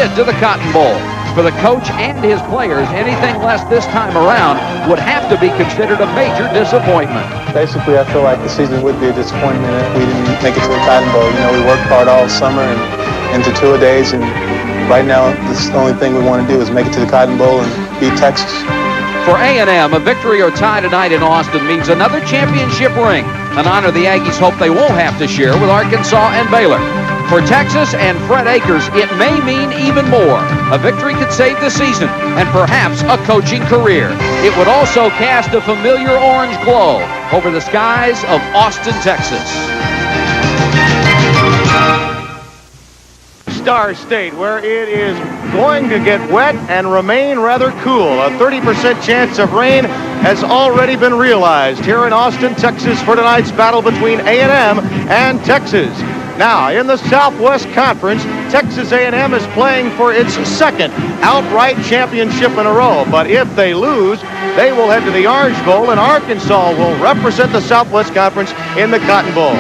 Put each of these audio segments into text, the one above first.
To the Cotton Bowl. For the coach and his players, anything less this time around would have to be considered a major disappointment. Basically, I feel like the season would be a disappointment if we didn't make it to the Cotton Bowl. You know, we worked hard all summer and into two-a-days, and right now, the only thing we want to do is make it to the Cotton Bowl and beat Texas. For A&M, a victory or tie tonight in Austin means another championship ring, an honor the Aggies hope they won't have to share with Arkansas and Baylor. For Texas and Fred Akers, it may mean even more. A victory could save the season and perhaps a coaching career. It would also cast a familiar orange glow over the skies of Austin, Texas. Star State, where it is going to get wet and remain rather cool. A 30% chance of rain has already been realized here in Austin, Texas for tonight's battle between A&M and Texas. Now, in the Southwest Conference, Texas A&M is playing for its second outright championship in a row. But if they lose, they will head to the Orange Bowl, and Arkansas will represent the Southwest Conference in the Cotton Bowl.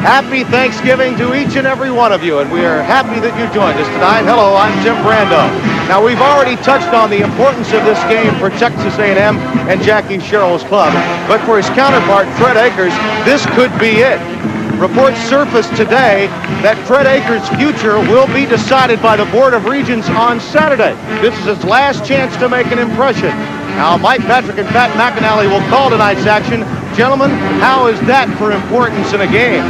Happy Thanksgiving to each and every one of you, and we are happy that you joined us tonight. Hello, I'm Jim Brando. Now, we've already touched on the importance of this game for Texas A&M and Jackie Sherrill's club. But for his counterpart, Fred Akers, this could be it. Reports surfaced today that Fred Akers' future will be decided by the Board of Regents on Saturday. This is his last chance to make an impression. Now, Mike Patrick and Pat McAnally will call tonight's action. Gentlemen, how is that for importance in a game?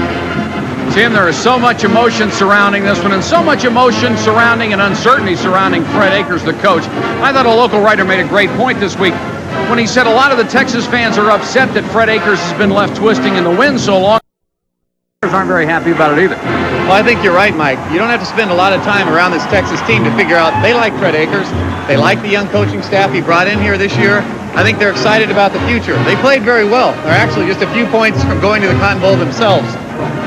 Tim, there is so much emotion surrounding this one, and so much emotion surrounding and uncertainty surrounding Fred Akers, the coach. I thought a local writer made a great point this week when he said a lot of the Texas fans are upset that Fred Akers has been left twisting in the wind so long. Aren't very happy about it either. Well, I think you're right, Mike. You don't have to spend a lot of time around this Texas team to figure out they like Fred Akers. They like the young coaching staff he brought in here this year. I think they're excited about the future. They played very well. They're actually just a few points from going to the Cotton Bowl themselves.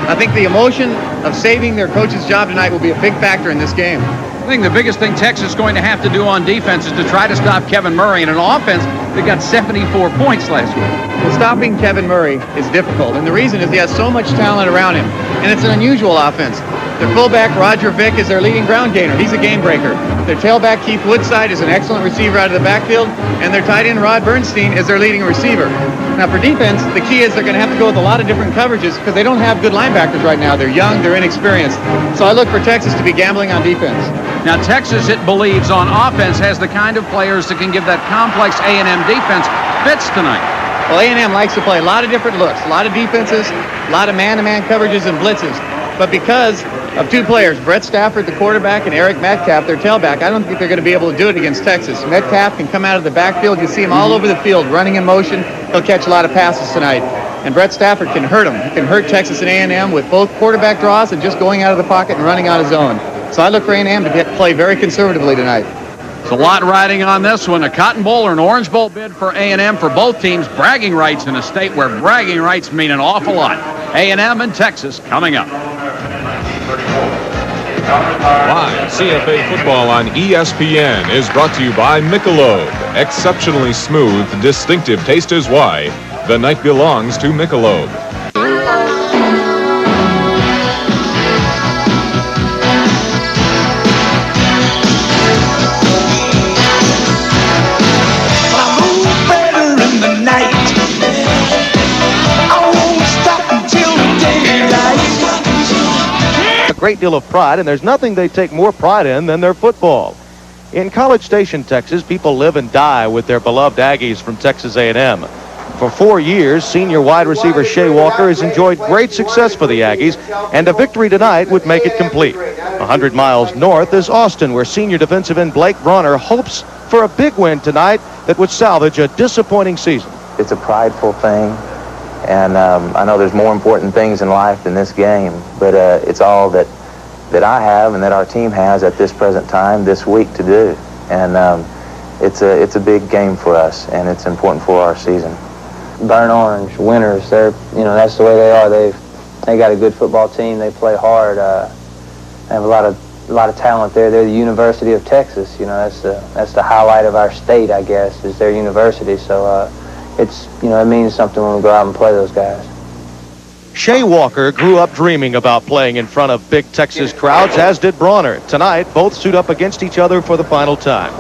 I think the emotion of saving their coach's job tonight will be a big factor in this game. I think the biggest thing Texas is going to have to do on defense is to try to stop Kevin Murray in an offense that got 74 points last week. Well, stopping Kevin Murray is difficult, and the reason is he has so much talent around him, and it's an unusual offense. Their fullback, Roger Vick, is their leading ground gainer. He's a game breaker. Their tailback, Keith Woodside, is an excellent receiver out of the backfield, and their tight end, Rod Bernstein, is their leading receiver. Now, for defense, the key is they're going to have to go with a lot of different coverages because they don't have good linebackers right now. They're young, they're inexperienced. So I look for Texas to be gambling on defense. Now, Texas, it believes, on offense has the kind of players that can give that complex A&M defense fits tonight. Well, A&M likes to play a lot of different looks, a lot of defenses, a lot of man-to-man coverages and blitzes. But because of two players, Brett Stafford, the quarterback, and Eric Metcalf, their tailback, I don't think they're going to be able to do it against Texas. Metcalf can come out of the backfield. You see him all over the field running in motion. He'll catch a lot of passes tonight. And Brett Stafford can hurt him. He can hurt Texas and A&M with both quarterback draws and just going out of the pocket and running out of zone. So I look for A&M to play very conservatively tonight. There's a lot riding on this one. A Cotton Bowl or an Orange Bowl bid for A&M for both teams. Bragging rights in a state where bragging rights mean an awful lot. A&M and Texas coming up. Live CFA football on ESPN is brought to you by Michelob. Exceptionally smooth, distinctive taste is why the night belongs to Michelob. Great deal of pride, and there's nothing they take more pride in than their football. In College Station, Texas, people live and die with their beloved Aggies from Texas A&M. For 4 years, senior wide receiver Shea Walker has enjoyed great success for the Aggies, and a victory tonight would make it complete. 100 miles north is Austin, where senior defensive end Blake Bronner hopes for a big win tonight that would salvage a disappointing season. It's a prideful thing. And I know there's more important things in life than this game, but it's all that I have and that our team has at this present time this week to do. And it's a big game for us, and it's important for our season. Burnt Orange, winners, that's the way they are. They got a good football team. They play hard. They have a lot of talent there. They're the University of Texas. That's the highlight of our state, I guess, is their university. So it means something when we go out and play those guys. Shea Walker grew up dreaming about playing in front of big Texas crowds, as did Bronner. Tonight, both suit up against each other for the final time.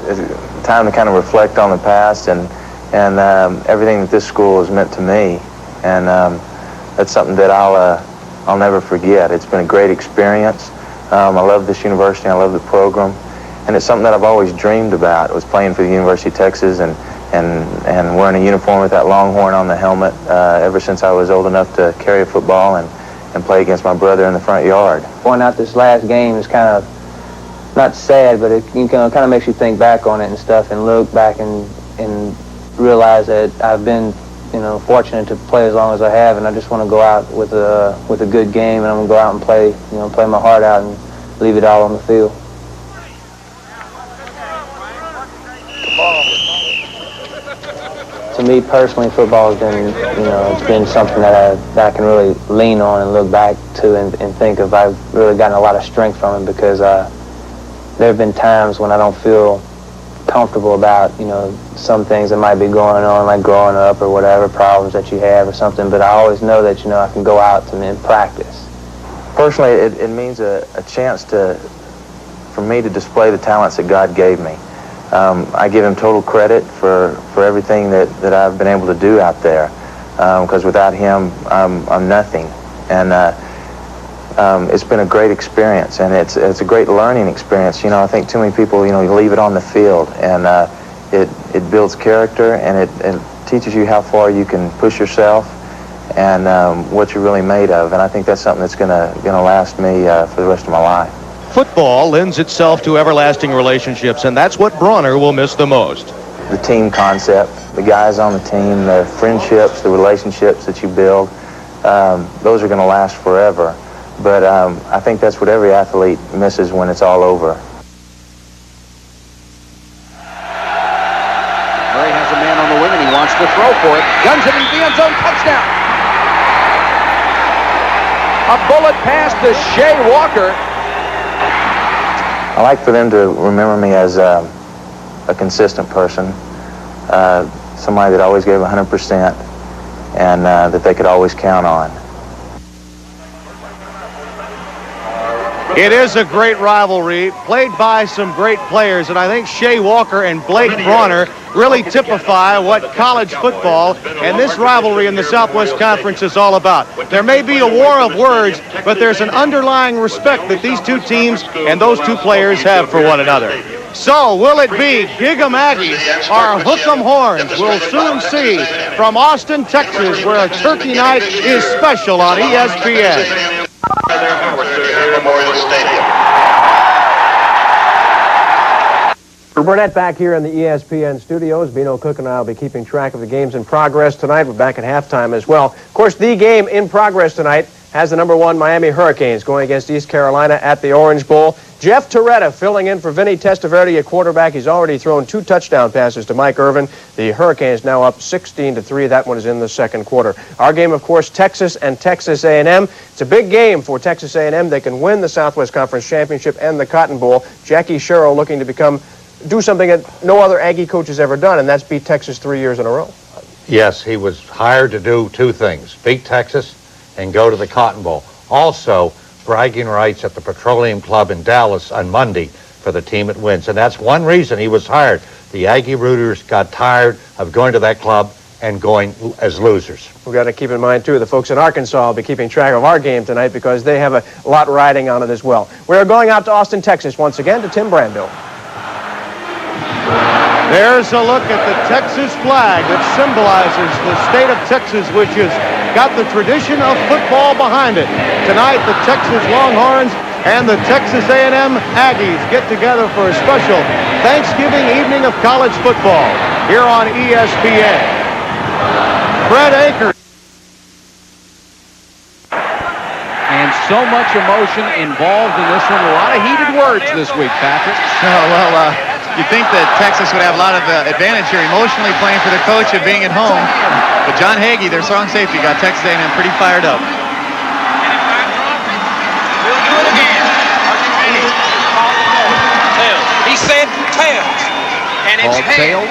It's time to kind of reflect on the past and everything that this school has meant to me, and that's something that I'll never forget. It's been a great experience. I love this university. I love the program, and it's something that I've always dreamed about. It was playing for the University of Texas and wearing a uniform with that Longhorn on the helmet ever since I was old enough to carry a football and play against my brother in the front yard. Going out this last game is kind of not sad, but it kind of makes you think back on it and stuff, and look back and realize that I've been, fortunate to play as long as I have, and I just want to go out with a good game, and I'm going to go out and play my heart out and leave it all on the field. To me personally, football has been, it's been something that I can really lean on and look back to and think of. I've really gotten a lot of strength from it, because there have been times when I don't feel comfortable about, some things that might be going on, like growing up or whatever, problems that you have or something, but I always know that, I can go out and practice. Personally, it means a chance for me to display the talents that God gave me. I give him total credit for everything that I've been able to do out there, because without him, I'm nothing. And it's been a great experience, and it's a great learning experience. I think too many people, you leave it on the field, and it builds character, and it teaches you how far you can push yourself and what you're really made of. And I think that's something that's gonna last me for the rest of my life. Football lends itself to everlasting relationships, and that's what Bronner will miss the most. The team concept, the guys on the team, the friendships, the relationships that you build, those are going to last forever. But I think that's what every athlete misses when it's all over. Murray has a man on the wing, and he wants to throw for it. Guns it into the end zone. Touchdown. A bullet pass to Shea Walker. I like for them to remember me as a consistent person, somebody that always gave 100%, and that they could always count on. It is a great rivalry, played by some great players, and I think Shea Walker and Blake Bronner really typify what college football and this rivalry in the Southwest Conference is all about. There may be a war of words, but there's an underlying respect that these two teams and those two players have for one another. So, will it be Gig'em Aggies or Hook'em Horns? We'll soon see from Austin, Texas, where a turkey night is special on ESPN. Burnett back here in the ESPN studios. Bino Cook and I will be keeping track of the games in progress tonight. We're back at halftime as well. Of course, the game in progress tonight has the #1 Miami Hurricanes going against East Carolina at the Orange Bowl. Jeff Torretta filling in for Vinny Testaverde at quarterback. He's already thrown 2 touchdown passes to Mike Irvin. The Hurricanes now up 16-3. That one is in the second quarter. Our game, of course, Texas and Texas A&M. It's a big game for Texas A&M. They can win the Southwest Conference Championship and the Cotton Bowl. Jackie Sherrill looking to do something that no other Aggie coach has ever done, and that's beat Texas 3 years in a row. Yes, he was hired to do 2 things, beat Texas and go to the Cotton Bowl. Also, bragging rights at the Petroleum Club in Dallas on Monday for the team that wins. And that's one reason he was hired. The Aggie rooters got tired of going to that club and going as losers. We've got to keep in mind, too, the folks in Arkansas will be keeping track of our game tonight because they have a lot riding on it as well. We're going out to Austin, Texas once again to Tim Brando. There's a look at the Texas flag that symbolizes the state of Texas, which has got the tradition of football behind it. Tonight, the Texas Longhorns and the Texas A&M Aggies get together for a special Thanksgiving evening of college football here on ESPN. Fred Akers. And so much emotion involved in this one. A lot of heated words this week, Patrick. You'd think that Texas would have a lot of advantage here emotionally playing for their coach and being at home. But John Hagee, their strong safety, got Texas A&M pretty fired up. He said tails. And it's tails.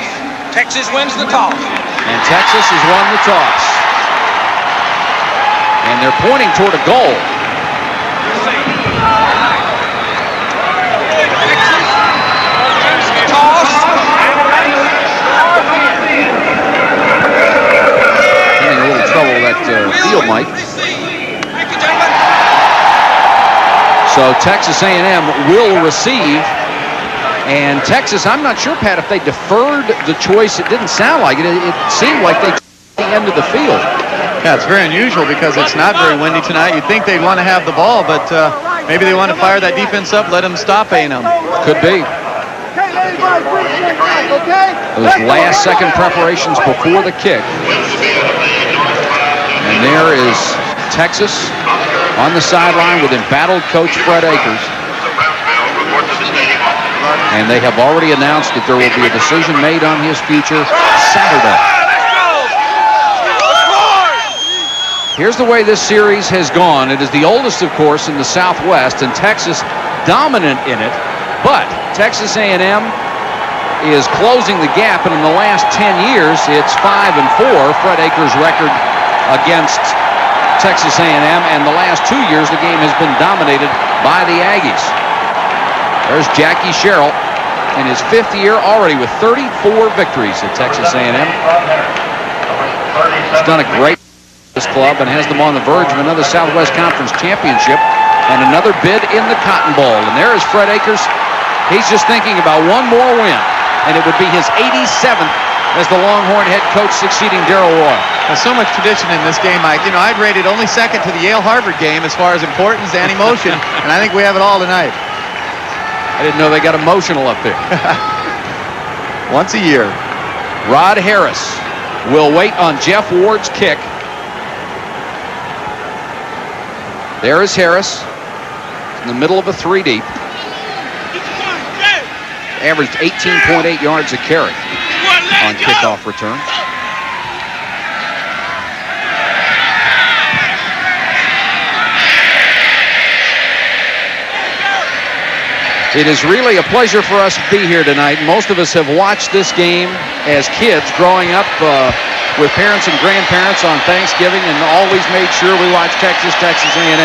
Texas wins the toss. And Texas has won the toss. they're pointing toward a goal. Having a little trouble with that field mic. So Texas A&M will receive. And Texas, I'm not sure, Pat, if they deferred the choice. It didn't sound like it. It seemed like they at the end of the field. Yeah, it's very unusual because it's not very windy tonight. You'd think they'd want to have the ball, but maybe they want to fire that defense up, let them stop A&M. Could be. Those last-second preparations before the kick. And there is Texas on the sideline with embattled coach Fred Akers. And they have already announced that there will be a decision made on his future Saturday. Here's the way this series has gone. It is the oldest, of course, in the Southwest, and Texas dominant in it. But Texas A&M is closing the gap, and in the last 10 years, it's 5-4. Fred Akers' record against Texas A&M, and the last 2 years, the game has been dominated by the Aggies. There's Jackie Sherrill in his 5th year already with 34 victories at Texas A&M. He's done a great this club and has them on the verge of another Southwest Conference championship and another bid in the Cotton Bowl. And there is Fred Akers. He's just thinking about one more win, and it would be his 87th as the Longhorn head coach, succeeding Darrell Roy. There's so much tradition in this game, Mike. You know, I'd rate it only second to the Yale-Harvard game as far as importance and emotion, and I think we have it all tonight. I didn't know they got emotional up there. Once a year. Rod Harris will wait on Jeff Ward's kick. There is Harris in the middle of a 3-deep. Averaged 18.8 yards a carry on kickoff return. It is really a pleasure for us to be here tonight. Most of us have watched this game as kids growing up with parents and grandparents on Thanksgiving and always made sure we watched Texas A&M.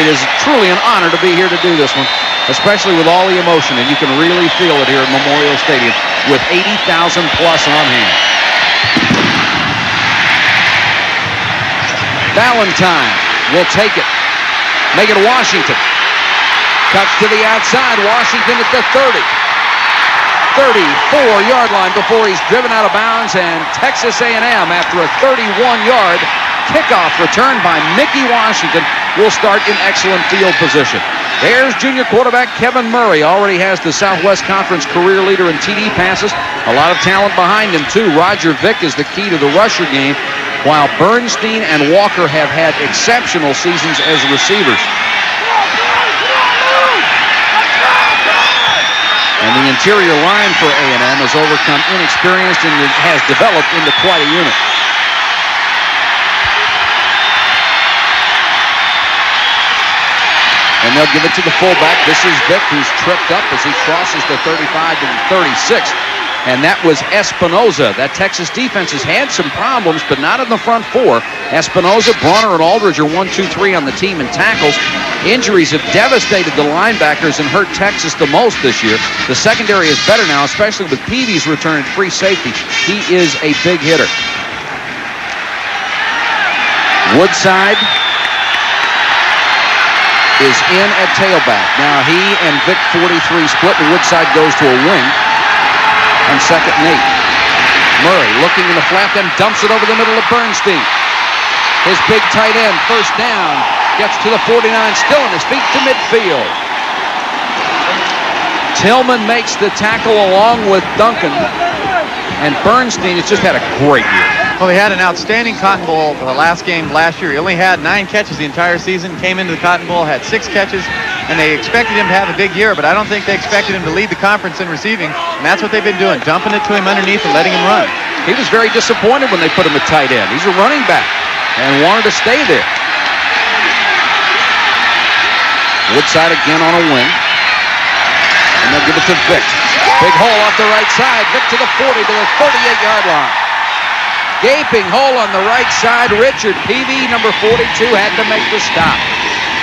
It is truly an honor to be here to do this one, especially with all the emotion, and you can really feel it here at Memorial Stadium with 80,000 plus on hand. Valentine will take it. Make it Washington. Cuts to the outside. Washington at the 30. 34-yard line before he's driven out of bounds, and Texas A&M, after a 31-yard kickoff return by Mickey Washington, will start in excellent field position. There's junior quarterback Kevin Murray. Already has the Southwest Conference career leader in TD passes. A lot of talent behind him, too. Roger Vick is the key to the rusher game, while Bernstein and Walker have had exceptional seasons as receivers. And the interior line for A&M has overcome inexperience and has developed into quite a unit. And they'll give it to the fullback. This is Vick, who's tripped up as he crosses the 35 to the 36. And that was Espinoza. That Texas defense has had some problems, but not in the front four. Espinoza, Bronner, and Aldridge are 1-2-3 on the team in tackles. Injuries have devastated the linebackers and hurt Texas the most this year. The secondary is better now, especially with Peavy's return at free safety. He is a big hitter. Woodside is in at tailback. Now he and Vic 43 split, and Woodside goes to a wing on 2nd and 8. Murray looking in the flat, then dumps it over the middle of Bernstein. His big tight end, first down, gets to the 49, still on his feet to midfield. Tillman makes the tackle along with Duncan, and Bernstein has just had a great year. Well, he had an outstanding Cotton Bowl the last game last year. He only had 9 catches the entire season, came into the Cotton Bowl, had 6 catches, and they expected him to have a big year, but I don't think they expected him to lead the conference in receiving, and that's what they've been doing, dumping it to him underneath and letting him run. He was very disappointed when they put him at tight end. He's a running back and wanted to stay there. Woodside again on a wing, and they'll give it to Vick. Big hole off the right side. Vick to the 40, to the 38-yard line. gaping hole on the right side. Richard Peavy, number 42, had to make the stop.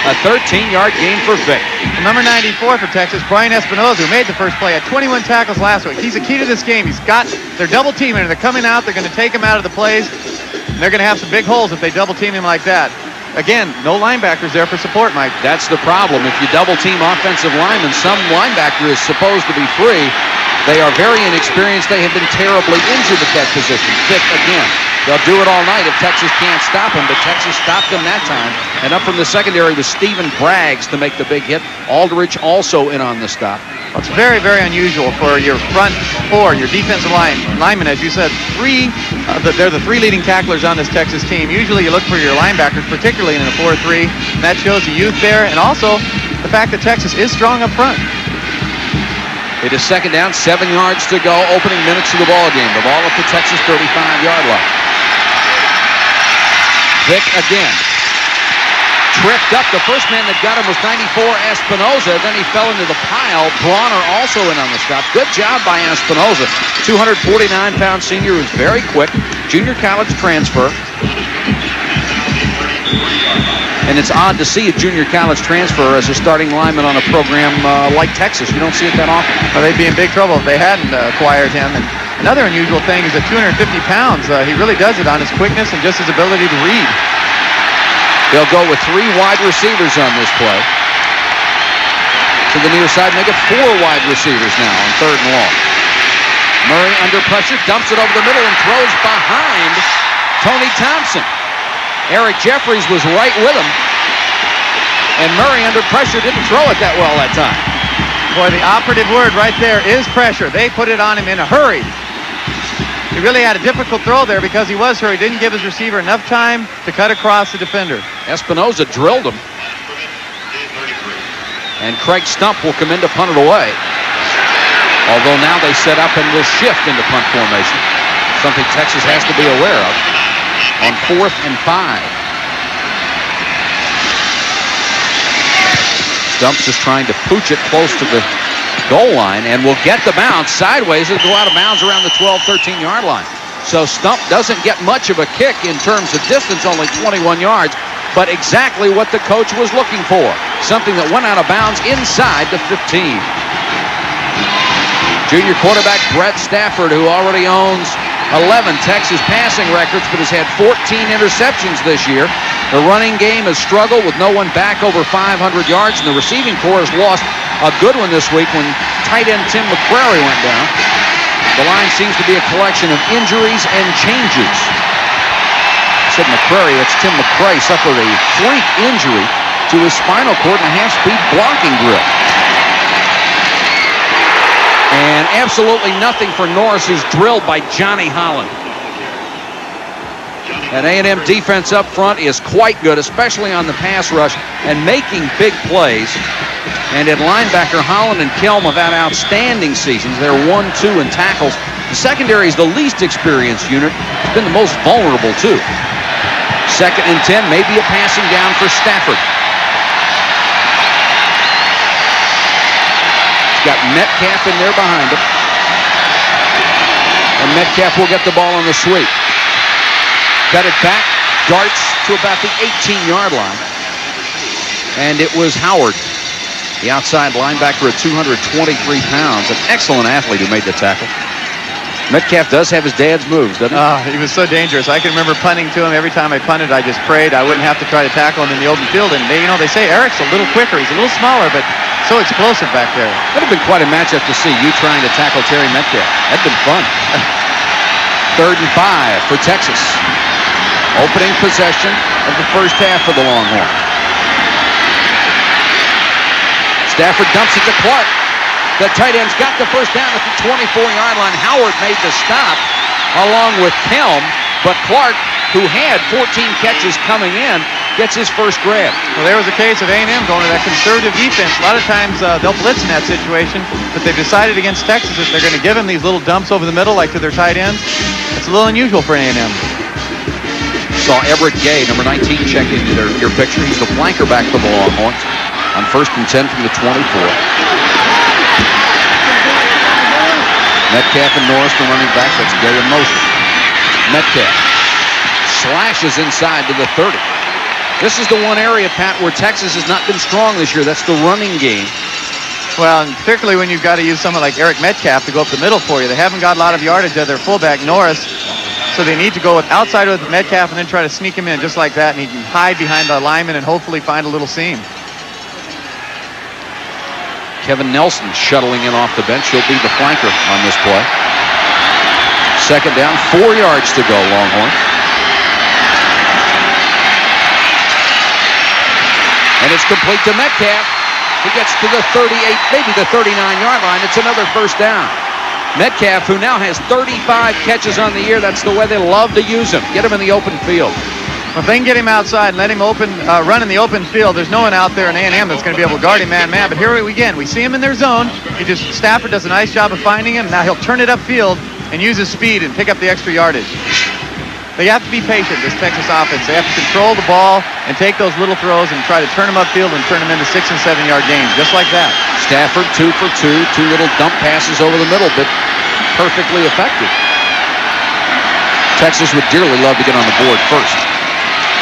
A 13-yard gain for Vic. Number 94 for Texas, Brian Espinoza, who made the first play, had 21 tackles last week. He's a key to this game. They're double teaming, and they're coming out. They're going to take him out of the plays, and they're going to have some big holes if they double team him like that. Again, no linebackers there for support, Mike. That's the problem. If you double team offensive linemen, some linebacker is supposed to be free. They are very inexperienced. They have been terribly injured at that position. Vic again. They'll do it all night if Texas can't stop them, but Texas stopped them that time. And up from the secondary was Stephen Braggs to make the big hit. Aldridge also in on the stop. Well, it's very, very unusual for your front four, your defensive linemen, as you said, they're the three leading tacklers on this Texas team. Usually you look for your linebackers, particularly in a 4-3, and that shows the youth there, and also the fact that Texas is strong up front. It is second down, 7 yards to go, opening minutes of the ball game. The ball at the Texas 35-yard line. Vic again. Tripped up. The first man that got him was 94 Espinoza. Then he fell into the pile. Bronner also in on the stop. Good job by Espinoza. 249-pound senior who's very quick. Junior college transfer. And it's odd to see a junior college transfer as a starting lineman on a program like Texas. You don't see it that often. Well, they'd be in big trouble if they hadn't acquired him. And another unusual thing is at 250 pounds, he really does it on his quickness and just his ability to read. They'll go with 3 wide receivers on this play. To the near side, make it 4 wide receivers now on 3rd and long. Murray under pressure, dumps it over the middle and throws behind Tony Thompson. Eric Jeffries was right with him. And Murray under pressure didn't throw it that well that time. Boy, the operative word right there is pressure. They put it on him in a hurry. He really had a difficult throw there because he was hurried. Didn't give his receiver enough time to cut across the defender. Espinoza drilled him. And Craig Stump will come in to punt it away. Although now they set up and will shift into punt formation. Something Texas has to be aware of. On 4th and 5. Stump's just trying to pooch it close to the goal line and will get the bounce sideways and go out of bounds around the 12, 13-yard line. So Stump doesn't get much of a kick in terms of distance, only 21 yards, but exactly what the coach was looking for. Something that went out of bounds inside the 15. Junior quarterback Brett Stafford, who already owns 11 Texas passing records, but has had 14 interceptions this year. The running game has struggled with no one back over 500 yards, and the receiving corps has lost a good one this week when tight end Tim McCrary went down. The line seems to be a collection of injuries and changes. I said McCrary, that's Tim McCrary, suffered a freak injury to his spinal cord in a half-speed blocking drill. And absolutely nothing for Norris, who's drilled by Johnny Holland. And A&M defense up front is quite good, especially on the pass rush and making big plays. And at linebacker, Holland and Kelm have had outstanding seasons. They're 1-2 in tackles. The secondary is the least experienced unit. It's been the most vulnerable, too. 2nd and 10, maybe a passing down for Stafford. Got Metcalf in there behind him. And Metcalf will get the ball on the sweep. Cut it back, darts to about the 18-yard line. And it was Howard, the outside linebacker at 223 pounds. An excellent athlete who made the tackle. Metcalf does have his dad's moves, doesn't he? Oh, he was so dangerous. I can remember punting to him. Every time I punted, I just prayed I wouldn't have to try to tackle him in the open field. And they say Eric's a little quicker. He's a little smaller, but so explosive back there. That would have been quite a matchup to see, you trying to tackle Terry Metcalf. That'd been fun. 3rd and 5 for Texas. Opening possession of the first half for the Longhorns. Stafford dumps it to Clark. The tight end's got the first down at the 24-yard line. Howard made the stop along with Kelm, but Clark, who had 14 catches coming in, gets his first grab. Well, there was a case of A&M going to that conservative defense. A lot of times they'll blitz in that situation, but they've decided against Texas that they're going to give them these little dumps over the middle like to their tight ends. It's a little unusual for A&M. Saw Everett Gay, number 19, check into your picture. He's the flanker back for the Longhorns on 1st and 10 from the 24. Metcalf and Norris, the running back. That's Gay in motion. Metcalf slashes inside to the 30. This is the one area, Pat, where Texas has not been strong this year. That's the running game. Well, and particularly when you've got to use someone like Eric Metcalf to go up the middle for you. They haven't got a lot of yardage of their fullback, Norris, so they need to go outside with Metcalf and then try to sneak him in just like that, and he can hide behind the lineman and hopefully find a little seam. Kevin Nelson shuttling in off the bench. He'll be the flanker on this play. Second down, 4 yards to go, Longhorns. And it's complete to Metcalf. He gets to the 38, maybe the 39-yard line. It's another first down. Metcalf, who now has 35 catches on the year, that's the way they love to use him. Get him in the open field. Well, if they can get him outside and let him run in the open field, there's no one out there in A&M that's going to be able to guard him man-man. But here again, we see him in their zone. Stafford does a nice job of finding him. Now he'll turn it upfield and use his speed and pick up the extra yardage. They have to be patient, this Texas offense. They have to control the ball and take those little throws and try to turn them upfield and turn them into 6- and 7-yard gains, just like that. Stafford 2 for 2, 2 little dump passes over the middle, but perfectly effective. Texas would dearly love to get on the board first.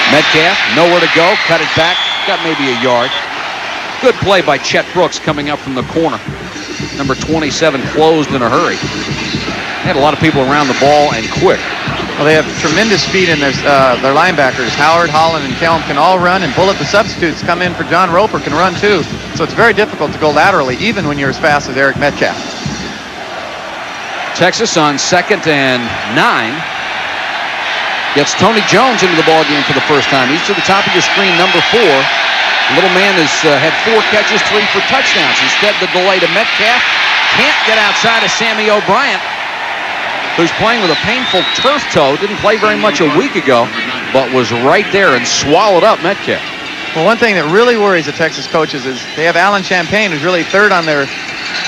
Metcalf, nowhere to go, cut it back, got maybe a yard. Good play by Chet Brooks coming up from the corner. Number 27 closed in a hurry. Had a lot of people around the ball and quick. Well, they have tremendous speed in their linebackers. Howard, Holland, and Kelm can all run, and Bullet, the substitutes, come in for John Roper, can run too. So it's very difficult to go laterally, even when you're as fast as Eric Metcalf. Texas on 2nd and 9. Gets Tony Jones into the ballgame for the first time. He's to the top of your screen, number 4. The little man has had 4 catches, 3 for touchdowns. Instead, the delay to Metcalf. Can't get outside of Sammy O'Brien, who's playing with a painful turf toe. Didn't play very much a week ago, but was right there and swallowed up Metcalf. Well, one thing that really worries the Texas coaches is they have Alan Champagne, who's really third on their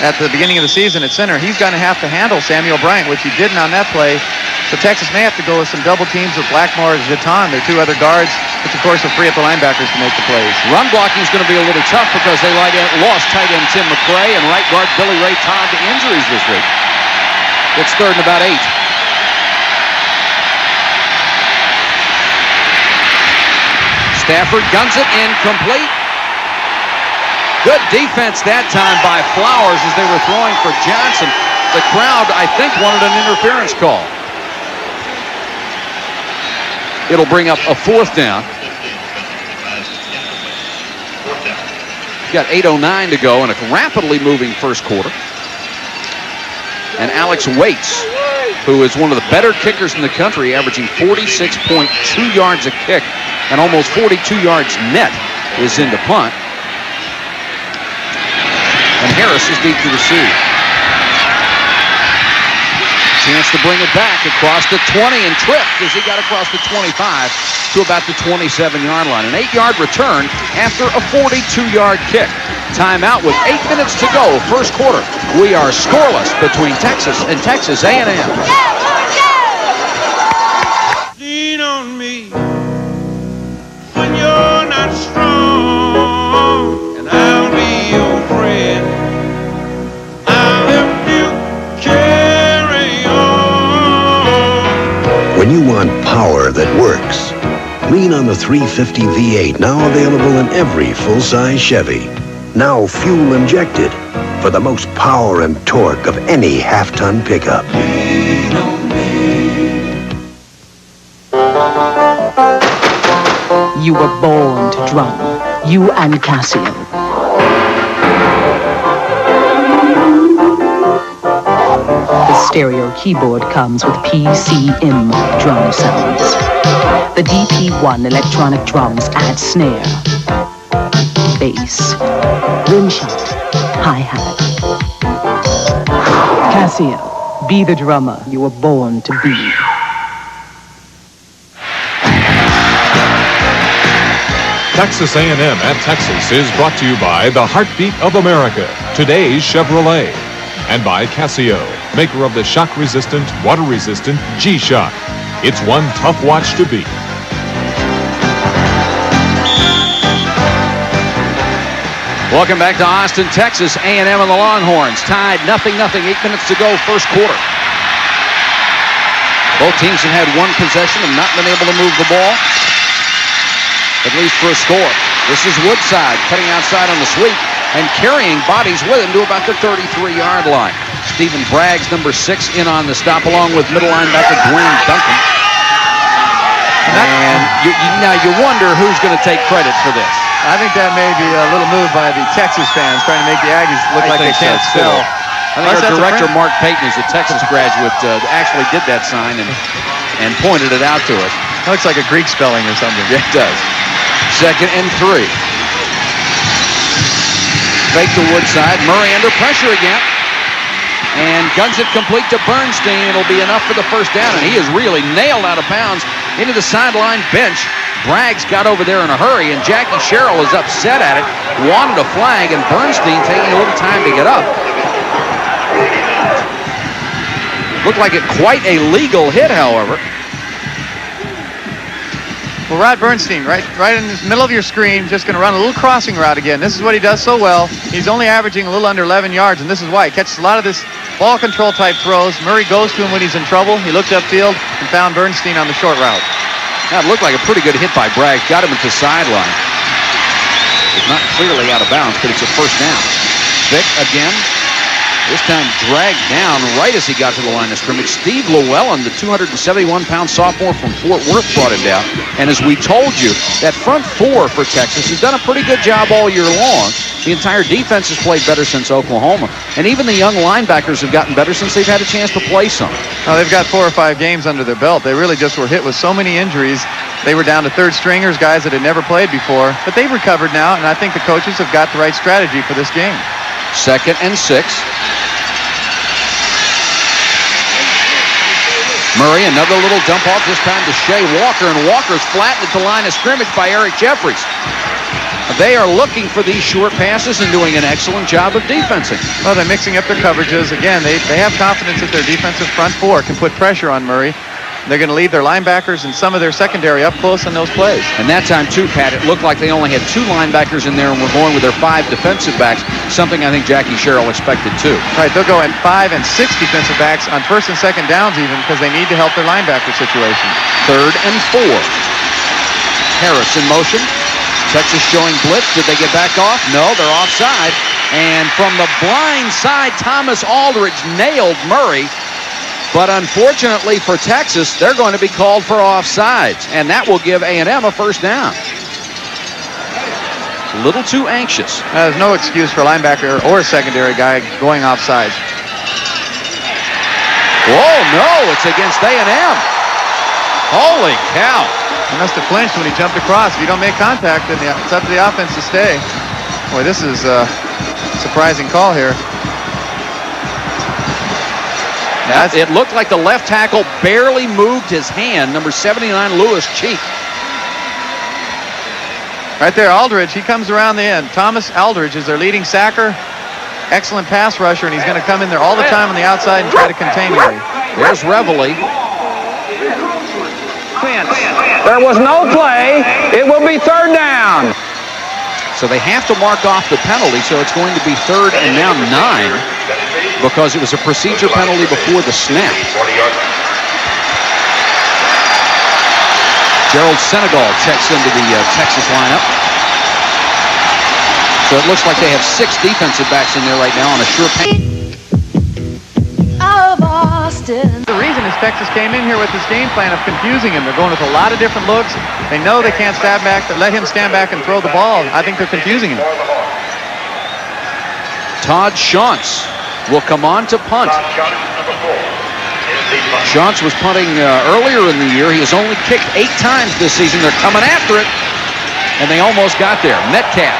at the beginning of the season at center. He's going to have to handle Samuel Bryant, which he didn't on that play. So Texas may have to go with some double teams with Blackmore and Jeton, their 2 other guards, which of course will free up the linebackers to make the plays. Run blocking is going to be a little tough because they lost tight end Tim McRae and right guard Billy Ray Todd to injuries this week. It's 3rd and about 8. Stafford guns it incomplete. Good defense that time by Flowers as they were throwing for Johnson. The crowd, I think, wanted an interference call. It'll bring up a 4th down. Got 8:09 to go in a rapidly moving first quarter. And Alex Waits, who is one of the better kickers in the country, averaging 46.2 yards a kick and almost 42 yards net, is in to punt. And Harris is deep to receive. Chance to bring it back across the 20 and tripped as he got across the 25 to about the 27-yard line. An 8-yard return after a 42-yard kick. Timeout with 8 minutes to go, first quarter. We are scoreless between Texas and Texas A&M. Lean on me when you're not strong, and I'll be your friend. I'll help you carry on. When you want power that works, lean on the 350 V8, now available in every full-size Chevy. Now fuel injected for the most power and torque of any half-ton pickup. Lean on me. You were born to drum. You and Casio. The stereo keyboard comes with PCM drum sounds. The DP1 electronic drums add snare, bass, rim shot, hi-hat. Casio, be the drummer you were born to be. Texas A&M at Texas is brought to you by the heartbeat of America, today's Chevrolet, and by Casio, maker of the shock-resistant, water-resistant G-Shock. It's one tough watch to beat. Welcome back to Austin, Texas. A&M and the Longhorns tied 0-0, 8 minutes to go, first quarter. Both teams have had one possession and not been able to move the ball, at least for a score. This is Woodside cutting outside on the sweep and carrying bodies with him to about the 33-yard line. Stephen Braggs, number 6, in on the stop, along with middle linebacker Dwayne Duncan. And now you wonder who's going to take credit for this. I think that may be a little move by the Texas fans trying to make the Aggies look like they can't spell. I think our director, Mark Payton, is a Texas graduate, actually did that sign and pointed it out to us. It looks like a Greek spelling or something. Yeah, it does. 2nd and 3. Fake to Woodside. Murray under pressure again. And guns it complete to Bernstein. It'll be enough for the first down, and he is really nailed out of bounds into the sideline bench. Braggs got over there in a hurry, and Jackie Sherrill is upset at it, wanted a flag, and Bernstein taking a little time to get up. Looked like quite a legal hit, however. Well, Rod Bernstein, right in the middle of your screen, just going to run a little crossing route again. This is what he does so well. He's only averaging a little under 11 yards, and this is why. He catches a lot of this ball control type throws. Murray goes to him when he's in trouble. He looked upfield and found Bernstein on the short route. That looked like a pretty good hit by Bragg. Got him at the sideline. It's not clearly out of bounds, but it's a first down. Vick again. This time dragged down right as he got to the line of scrimmage. Steve Llewellyn, the 271-pound sophomore from Fort Worth, brought him down. And as we told you, that front four for Texas has done a pretty good job all year long. The entire defense has played better since Oklahoma. And even the young linebackers have gotten better since they've had a chance to play some. Well, they've got 4 or 5 games under their belt. They really just were hit with so many injuries. They were down to third stringers, guys that had never played before. But they've recovered now, and I think the coaches have got the right strategy for this game. 2nd and 6. Murray, another little dump off, this time to Shea Walker, and Walker's flattened at the line of scrimmage by Eric Jeffries. They are looking for these short passes and doing an excellent job of defensing. Well, they're mixing up their coverages. Again, they have confidence that their defensive front four can put pressure on Murray. They're going to leave their linebackers and some of their secondary up close on those plays. And that time, too, Pat, it looked like they only had 2 linebackers in there and were going with their 5 defensive backs, something I think Jackie Sherrill expected, too. Right, they'll go at 5 and 6 defensive backs on 1st and 2nd downs even because they need to help their linebacker situation. 3rd and 4. Harris in motion. Texas showing blitz. Did they get back off? No, they're offside. And from the blind side, Thomas Aldridge nailed Murray. But unfortunately for Texas, they're going to be called for offsides, and that will give A&M a first down. A little too anxious. There's no excuse for a linebacker or a secondary guy going offsides. Oh, no, it's against A&M. Holy cow. He must have flinched when he jumped across. If you don't make contact, then it's up to the offense to stay. Boy, this is a surprising call here. It looked like the left tackle barely moved his hand. Number 79, Lewis Cheek. Right there, Aldridge. He comes around the end. Thomas Aldridge is their leading sacker. Excellent pass rusher, and he's going to come in there all the time on the outside and try to contain Murray. There's Reveille. There was no play. It will be 3rd down. So they have to mark off the penalty, so it's going to be 3rd and now 9 because it was a procedure penalty before the snap. Gerald Senegal checks into the Texas lineup. So it looks like they have 6 defensive backs in there right now on a sure pass. The reason is Texas came in here with this game plan of confusing him. They're going with a lot of different looks. They know they can't stand back. They let him stand back and throw the ball. I think they're confusing him. Todd Shantz will come on to punt. Shantz was punting earlier in the year. He has only kicked 8 times this season. They're coming after it, and they almost got there. Metcalf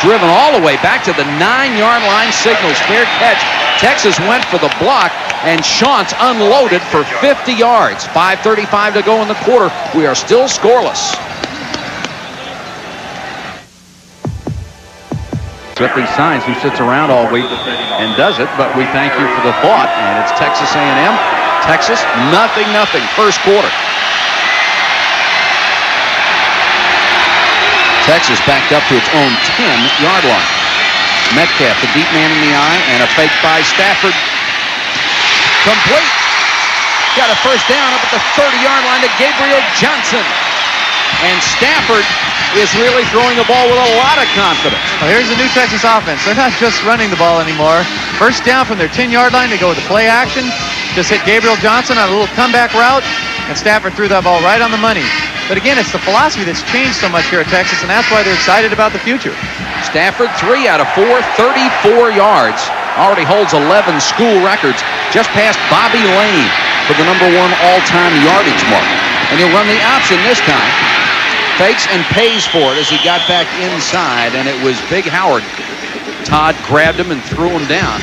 driven all the way back to the 9-yard line, signals fair catch. Texas went for the block, and Shantz unloaded for 50 yards. 5:35 to go in the quarter. We are still scoreless. Ripping signs who sits around all week and does it, but we thank you for the thought, and it's Texas A&M. Texas, 0-0, first quarter. Texas backed up to its own 10-yard line. Metcalf, the deep man in the eye, and a fake by Stafford. Complete. got a first down up at the 30-yard line to Gabriel Johnson. And Stafford is really throwing the ball with a lot of confidence. Well, here's the new Texas offense. They're not just running the ball anymore. First down from their 10-yard line, they go with the play action. Just hit Gabriel Johnson on a little comeback route, and Stafford threw that ball right on the money. But again, it's the philosophy that's changed so much here at Texas, and that's why they're excited about the future. Stafford, 3 out of 4, 34 yards. Already holds 11 school records, just past Bobby Lane for the #1 all-time yardage mark. And he'll run the option this time. Fakes and pays for it as he got back inside, and it was Big Howard. Todd grabbed him and threw him down.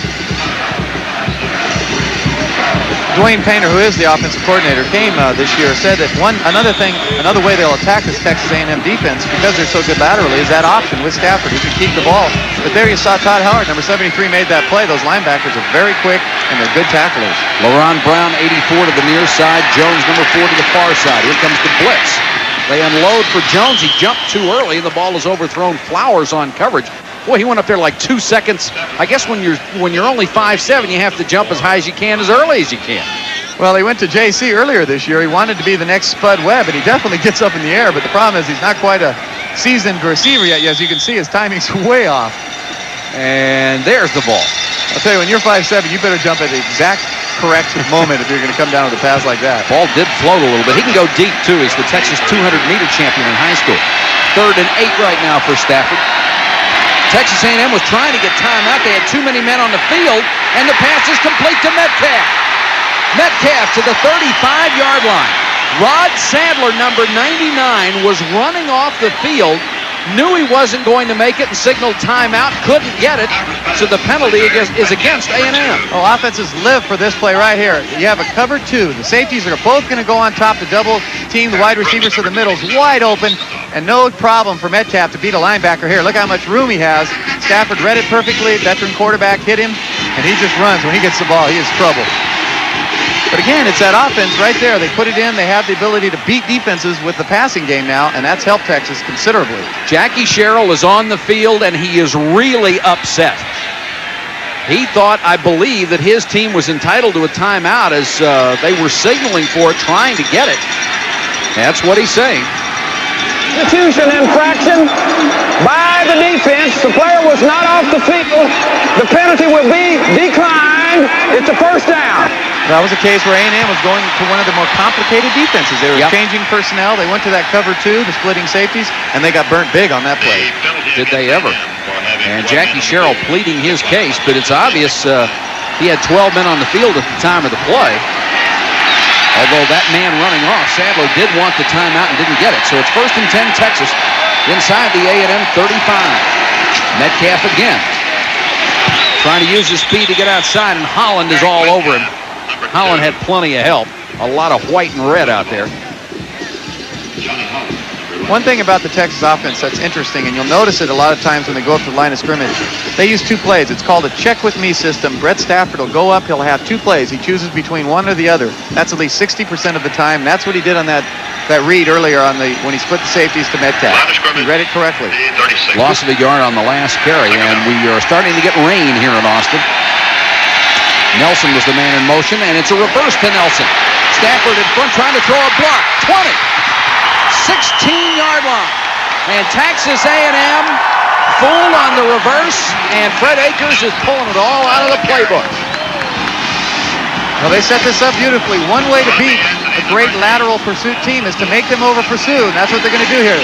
Dwayne Painter, who is the offensive coordinator, came this year, said that another way they'll attack this Texas A&M defense, because they're so good laterally, is that option with Stafford, who can keep the ball. But there you saw Todd Howard, number 73, made that play. Those linebackers are very quick, and they're good tacklers. LaRon Brown, 84 to the near side. Jones, number 4 to the far side. Here comes the blitz. They unload for Jones. He jumped too early, and the ball is overthrown. Flowers on coverage. Boy, he went up there like 2 seconds. I guess when you're only 5'7", you have to jump as high as you can, as early as you can. Well, he went to JC earlier this year. He wanted to be the next Spud Webb, and he definitely gets up in the air. But the problem is he's not quite a seasoned receiver yet. As you can see, his timing's way off. And there's the ball. I'll tell you, when you're 5'7", you better jump at the exact correct moment if you're going to come down with a pass like that. Ball did float a little bit. He can go deep, too. He's the Texas 200-meter champion in high school. 3rd and 8 right now for Stafford. Texas A&M was trying to get time out. They had too many men on the field, and the pass is complete to Metcalf. Metcalf to the 35-yard line. Rod Sadler, number 99, was running off the field, knew he wasn't going to make it, and signaled timeout, couldn't get it, so the penalty is against A&M. Oh, offenses live for this play right here. You have a cover 2. The safeties are both going to go on top to double team the wide receivers, so the middle's wide open, and no problem for Metcalf to beat a linebacker here. Look how much room he has. Stafford read it perfectly. Veteran quarterback hit him, and he just runs. When he gets the ball, he is trouble. But again, it's that offense right there. They put it in. They have the ability to beat defenses with the passing game now, and that's helped Texas considerably. Jackie Sherrill is on the field, and he is really upset. He thought, I believe, that his team was entitled to a timeout as they were signaling for it, trying to get it. That's what he's saying. Substitution infraction by the defense. The player was not off the field. The penalty will be declined. It's a first down. That was a case where A&M was going to one of the more complicated defenses. They were changing personnel. They went to that cover 2, the splitting safeties, and they got burnt big on that play. Did they ever? And Jackie Sherrill pleading his case, but it's obvious he had 12 men on the field at the time of the play. Although that man running off, Sadler did want the timeout and didn't get it. So it's 1st and 10 Texas inside the A&M 35. Metcalf again. Trying to use his speed to get outside, and Holland is all over him. Holland had plenty of help. A lot of white and red out there. One thing about the Texas offense that's interesting, and you'll notice it a lot of times when they go up to the line of scrimmage, they use 2 plays. It's called a check with me system. Brett Stafford will go up. He'll have 2 plays. He chooses between one or the other. That's at least 60% of the time. That's what he did on that read earlier when he split the safeties to Metcalf. He read it correctly. Loss of a yard on the last carry, and we are starting to get rain here in Austin. Nelson was the man in motion, and it's a reverse to Nelson. Stafford in front trying to throw a block. 20. 16-yard line. And Texas A&M fooled on the reverse, and Fred Akers is pulling it all out of the playbook. Well, they set this up beautifully. One way to beat a great lateral pursuit team is to make them over pursue, and that's what they're going to do here.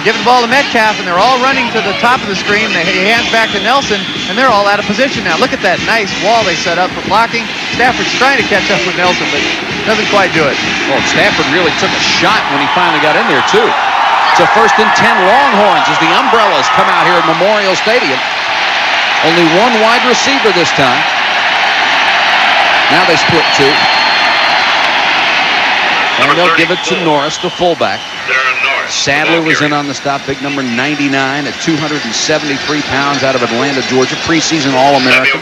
Give the ball to Metcalf, and they're all running to the top of the screen. He hands back to Nelson, and they're all out of position now. Look at that nice wall they set up for blocking. Stafford's trying to catch up with Nelson, but doesn't quite do it. Well, Stafford really took a shot when he finally got in there, too. It's a 1st and 10 Longhorns as the umbrellas come out here at Memorial Stadium. Only one wide receiver this time. Now they split 2. And they'll give it to Norris, the fullback. Sadler was in on the stop, big number 99 at 273 pounds out of Atlanta, Georgia, preseason All-American.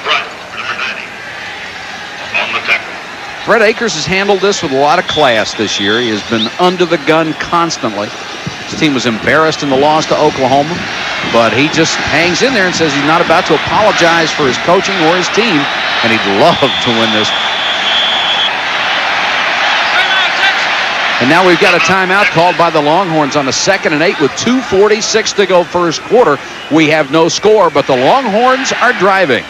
Fred Akers has handled this with a lot of class this year. He has been under the gun constantly. His team was embarrassed in the loss to Oklahoma, but he just hangs in there and says he's not about to apologize for his coaching or his team, and he'd love to win this. And now we've got a timeout called by the Longhorns on a 2nd and 8 with 2:46 to go first quarter. We have no score, but the Longhorns are driving.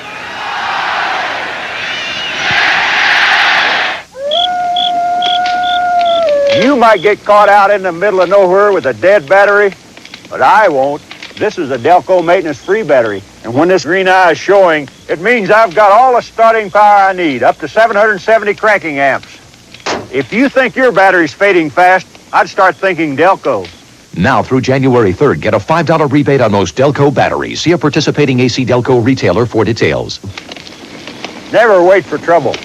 You might get caught out in the middle of nowhere with a dead battery, but I won't. This is a Delco maintenance-free battery, and when this green eye is showing, it means I've got all the starting power I need, up to 770 cranking amps. If you think your battery's fading fast, I'd start thinking Delco. Now through January 3rd, get a $5 rebate on most Delco batteries. See a participating AC Delco retailer for details. Never wait for trouble.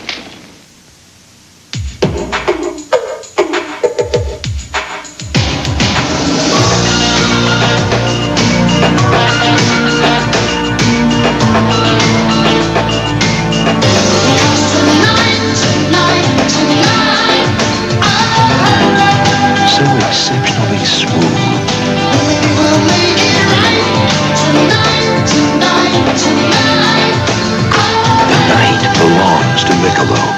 Exceptionally smooth. The night belongs to Michelob.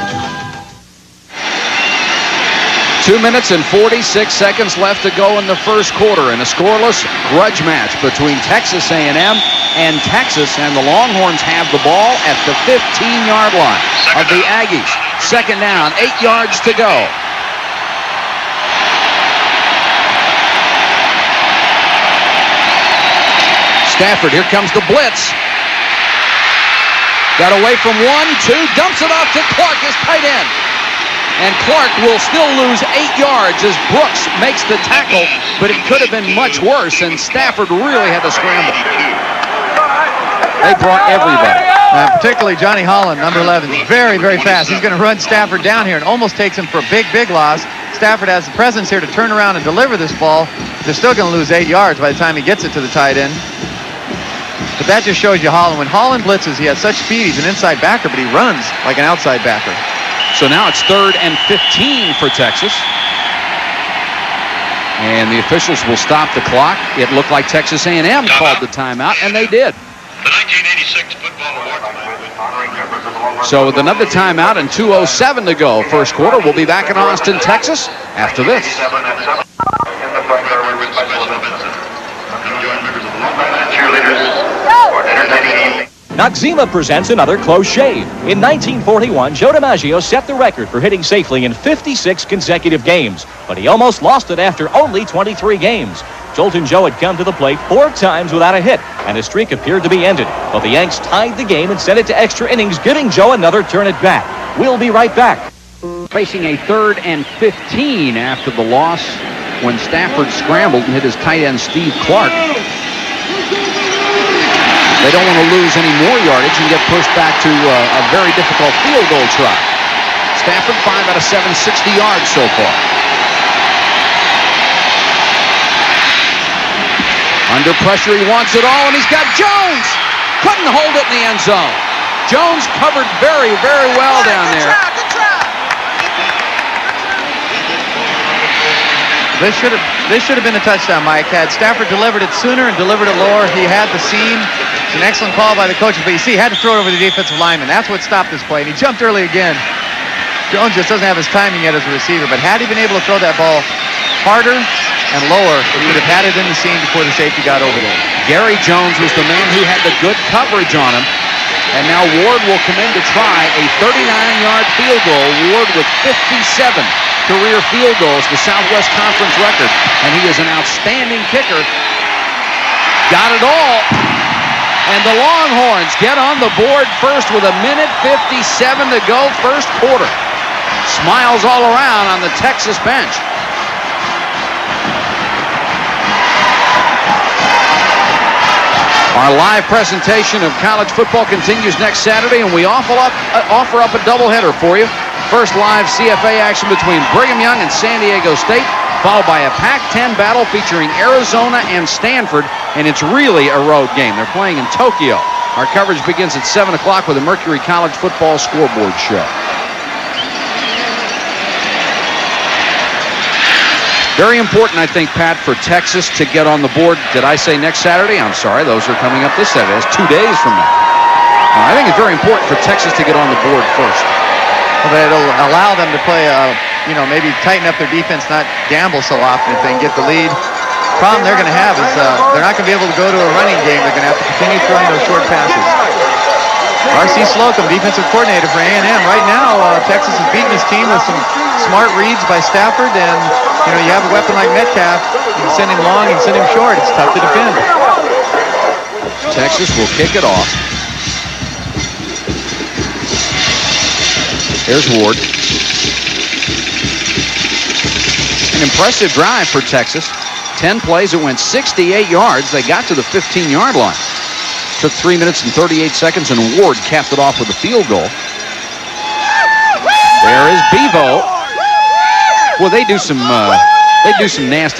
2 minutes and 46 seconds left to go in the first quarter in a scoreless grudge match between Texas A&M and Texas, and the Longhorns have the ball at the 15-yard line of the Aggies. 2nd down, 8 yards to go. Stafford, here comes the blitz. Got away from 1, 2, dumps it off to Clark, his tight end. And Clark will still lose 8 yards as Brooks makes the tackle, but it could have been much worse, and Stafford really had to scramble. They brought everybody. Particularly Johnny Holland, number 11, very, very fast. He's going to run Stafford down here and almost takes him for a big, big loss. Stafford has the presence here to turn around and deliver this ball. They're still going to lose 8 yards by the time he gets it to the tight end. But that just shows you Holland. When Holland blitzes, he has such speed. He's an inside backer, but he runs like an outside backer. So now it's 3rd and 15 for Texas. And the officials will stop the clock. It looked like Texas A&M called the timeout, and they did. The 1986 Football Award. So with another timeout and 2:07 to go first quarter, we'll be back in Austin, Texas after this. Noxzema presents another close shave. In 1941, Joe DiMaggio set the record for hitting safely in 56 consecutive games, but he almost lost it after only 23 games. Joltin' Joe had come to the plate 4 times without a hit, and his streak appeared to be ended. But the Yanks tied the game and sent it to extra innings, giving Joe another turn at bat. We'll be right back. Facing a 3rd and 15 after the loss when Stafford scrambled and hit his tight end Steve Clark. They don't want to lose any more yardage and get pushed back to a very difficult field goal try. Stafford 5 out of 7, 60 yards so far. Under pressure, he wants it all, and he's got Jones. Couldn't hold it in the end zone. Jones covered very, very well down there. This should have been a touchdown, Mike. Had Stafford delivered it sooner and delivered it lower, he had the seam. It's an excellent call by the coaches, but you see, he had to throw it over the defensive lineman. That's what stopped this play, and he jumped early again. Jones just doesn't have his timing yet as a receiver, but had he been able to throw that ball harder and lower, he would have had it in the seam before the safety got over there. Gary Jones was the man who had the good coverage on him, and now Ward will come in to try a 39-yard field goal. Ward with 57 career field goals, the Southwest Conference record, and he is an outstanding kicker. Got it all. And the Longhorns get on the board first with 1:57 to go first quarter. Smiles all around on the Texas bench. Our live presentation of college football continues next Saturday, and we offer up a doubleheader for you. First live CFA action between Brigham Young and San Diego State, followed by a Pac-10 battle featuring Arizona and Stanford, and it's really a road game. They're playing in Tokyo. Our coverage begins at 7 o'clock with the Mercury College Football Scoreboard Show. Very important, I think, Pat, for Texas to get on the board. Did I say next Saturday? I'm sorry. Those are coming up this Saturday. That's 2 days from now. I think it's very important for Texas to get on the board first. Well, it'll allow them to play maybe tighten up their defense, not gamble so often if they can get the lead. Problem they're going to have is they're not going to be able to go to a running game. They're going to have to continue throwing those short passes. R.C. Slocum, defensive coordinator for A&M. Right now, Texas is beating his team with some smart reads by Stafford, and you have a weapon like Metcalf. You can send him long, you can send him short. It's tough to defend. Texas will kick it off. Here's Ward. An impressive drive for Texas. 10 plays, it went 68 yards. They got to the 15-yard line. Took 3 minutes and 38 seconds, and Ward capped it off with a field goal. There is Bevo. Well, they do some nasty